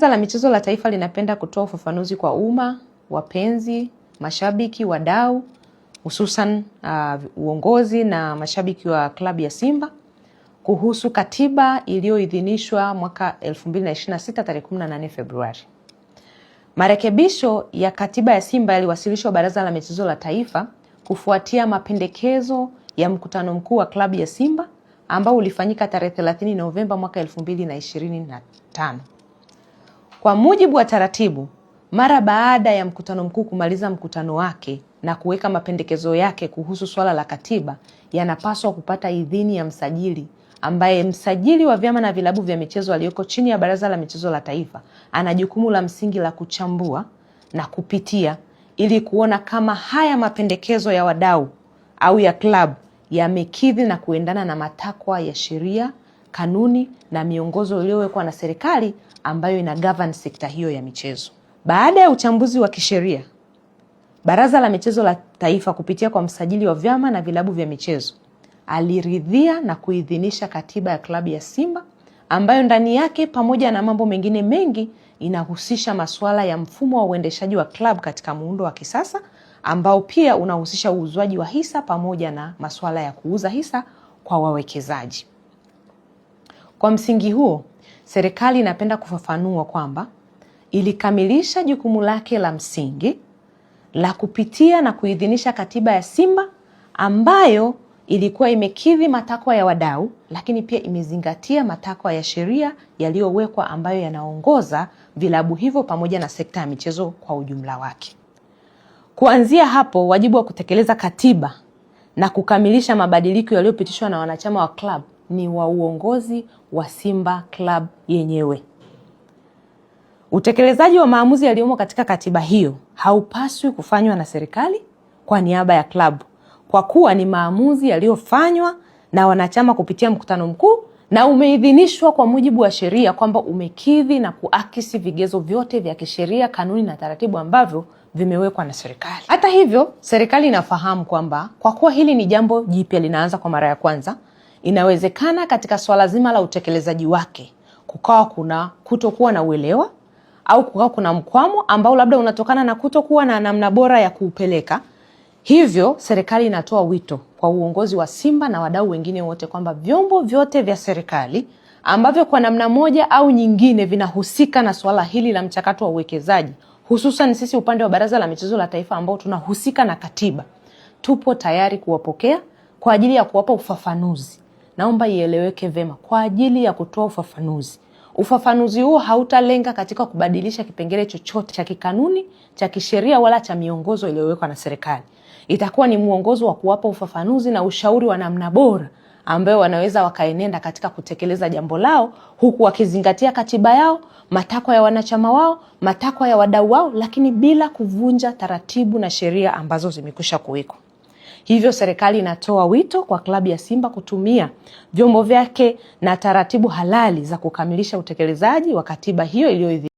Baraza la Michezo la Taifa linapenda kutoa ufafanuzi kwa umma, wapenzi, mashabiki, wadau, hususan uongozi na mashabiki wa klabu ya Simba kuhusu katiba iliyoidhinishwa mwaka 2026 tarehe 18 Februari. Marekebisho ya katiba ya Simba yaliwasilishwa Baraza la Michezo la Taifa kufuatia mapendekezo ya mkutano mkuu wa klabu ya Simba ambao ulifanyika tarehe 30 Novemba mwaka 2025. Kwa mujibu wa taratibu, mara baada ya mkutano mkuu kumaliza mkutano wake na kuweka mapendekezo yake kuhusu swala la katiba, yanapaswa kupata idhini ya msajili, ambaye msajili wa vyama na vilabu vya michezo aliyoko chini ya Baraza la Michezo la Taifa ana jukumu la msingi la kuchambua na kupitia ili kuona kama haya mapendekezo ya wadau au ya klabu yamekidhi na kuendana na matakwa ya sheria, kanuni na miongozo iliyowekwa na serikali ambayo ina govern sekta hiyo ya michezo. Baada ya uchambuzi wa kisheria, Baraza la Michezo la Taifa kupitia kwa msajili wa vyama na vilabu vya michezo aliridhia na kuidhinisha katiba ya klabu ya Simba ambayo ndani yake pamoja na mambo mengine mengi inahusisha masuala ya mfumo wa uendeshaji wa klabu katika muundo wa kisasa ambao pia unahusisha uuzwaji wa hisa pamoja na masuala ya kuuza hisa kwa wawekezaji. Kwa msingi huo, serikali inapenda kufafanua kwamba ilikamilisha jukumu lake la msingi la kupitia na kuidhinisha katiba ya Simba ambayo ilikuwa imekidhi matakwa ya wadau, lakini pia imezingatia matakwa ya sheria yaliyowekwa ambayo yanaongoza vilabu hivyo pamoja na sekta ya michezo kwa ujumla wake. Kuanzia hapo, wajibu wa kutekeleza katiba na kukamilisha mabadiliko yaliyopitishwa na wanachama wa klabu ni wa uongozi wa Simba Club yenyewe. Utekelezaji wa maamuzi yaliyomo katika katiba hiyo haupaswi kufanywa na serikali kwa niaba ya klabu, kwa kuwa ni maamuzi yaliyofanywa na wanachama kupitia mkutano mkuu na umeidhinishwa kwa mujibu wa sheria kwamba umekidhi na kuakisi vigezo vyote vya kisheria, kanuni na taratibu ambavyo vimewekwa na serikali. Hata hivyo, serikali inafahamu kwamba kwa kuwa hili ni jambo jipya linaanza kwa mara ya kwanza, inawezekana katika swala zima la utekelezaji wake kukawa kuna kutokuwa na uelewa au kukawa kuna mkwamo ambao labda unatokana na kutokuwa na namna bora ya kuupeleka. Hivyo serikali inatoa wito kwa uongozi wa Simba na wadau wengine wote kwamba vyombo vyote vya serikali ambavyo kwa namna moja au nyingine vinahusika na swala hili la mchakato wa uwekezaji, hususan sisi upande wa Baraza la Michezo la Taifa ambao tunahusika na katiba, tupo tayari kuwapokea kwa ajili ya kuwapa ufafanuzi. Naomba ieleweke vema, kwa ajili ya kutoa ufafanuzi. Ufafanuzi huo hautalenga katika kubadilisha kipengele chochote cha kikanuni, cha kisheria wala cha miongozo iliyowekwa na serikali. Itakuwa ni mwongozo wa kuwapa ufafanuzi na ushauri wa namna bora ambayo wanaweza wakaenenda katika kutekeleza jambo lao huku wakizingatia katiba yao, matakwa ya wanachama wao, matakwa ya wadau wao, lakini bila kuvunja taratibu na sheria ambazo zimekwisha kuwekwa. Hivyo serikali inatoa wito kwa klabu ya Simba kutumia vyombo vyake na taratibu halali za kukamilisha utekelezaji wa katiba hiyo iliyoidhinishwa.